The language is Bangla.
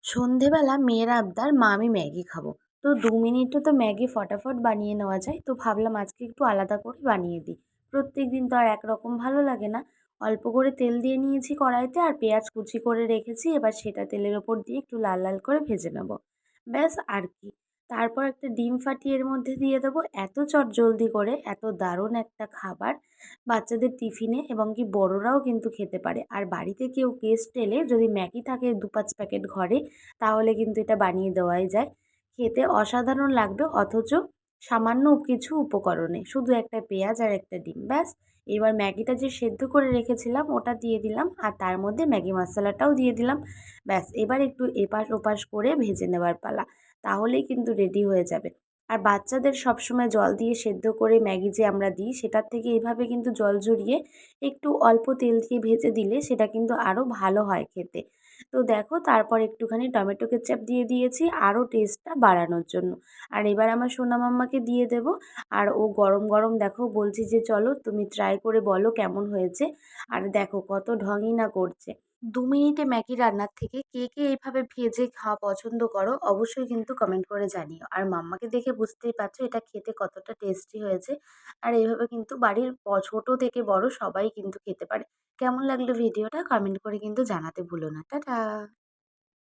সন্ধেবেলা মেয়ের আবদার, মা আমি ম্যাগি খাবো। তো ২ মিনিটে তো ম্যাগি ফটাফট বানিয়ে নেওয়া যায়। তো ভাবলাম আজকে একটু আলাদা করে বানিয়ে দিই। প্রত্যেকদিন তো আর একরকম ভালো লাগে না। অল্প করে তেল দিয়ে নিয়েছি কড়াইতে, আর পেঁয়াজ কুচি করে রেখেছি। এবার সেটা তেলের ওপর দিয়ে একটু লাল লাল করে ভেজে নেব। ব্যাস আর কি। তারপর একটা ডিম ফাটিয়ে এর মধ্যে দিয়ে দেবো। এত চটজলদি করে এত দারুণ একটা খাবার বাচ্চাদের টিফিনে, এবং কি বড়রাও কিন্তু খেতে পারে। আর বাড়িতে কেউ গেস্ট এলে যদি ম্যাগি থাকে ২-৫ প্যাকেট ঘরে, তাহলে কিন্তু এটা বানিয়ে দেওয়াই যায়। খেতে অসাধারণ লাগবে, অথচ সামান্য কিছু উপকরণে, শুধু একটা পেঁয়াজ আর একটা ডিম, ব্যাস। এবার ম্যাগিটা যে সেদ্ধ করে রেখেছিলাম ওটা দিয়ে দিলাম, আর তার মধ্যে ম্যাগি মশলাটাও দিয়ে দিলাম। ব্যাস এবার একটু এপাশ ওপাশ করে ভেজে নেওয়ার পালা, তাহলেই কিন্তু রেডি হয়ে যাবে। আর বাচ্চাদের সবসময় জল দিয়ে সেদ্ধ করে ম্যাগি যে আমরা দিই, সেটার থেকে এভাবে কিন্তু জল ঝরিয়ে একটু অল্প তেল দিয়ে ভেজে দিলে সেটা কিন্তু আরও ভালো হয় খেতে। তো দেখো, তারপর একটুখানি টমেটো কেচাপ দিয়ে দিয়েছি আরও টেস্টটা বাড়ানোর জন্য। আর এবার আমার সোনা মাম্মাকে দিয়ে দেবো। আর ও গরম গরম দেখো বলছি যে চলো তুমি ট্রাই করে বলো কেমন হয়েছে। আর দেখো কত ঢঙই না করছে। ২ মিনিটে ম্যাগি রান্নার থেকে কে কে এইভাবে ভেজে খাওয়া পছন্দ করো, অবশ্যই কিন্তু কমেন্ট করে জানিও। আর মাম্মাকে দেখে বুঝতেই পারছো এটা খেতে কতটা টেস্টি হয়েছে। আর এইভাবে কিন্তু বাড়ির ছোট থেকে বড় সবাই কিন্তু খেতে পারে। কেমন লাগলো ভিডিওটা কমেন্ট করে কিন্তু জানাতে ভুলো না। টাটা।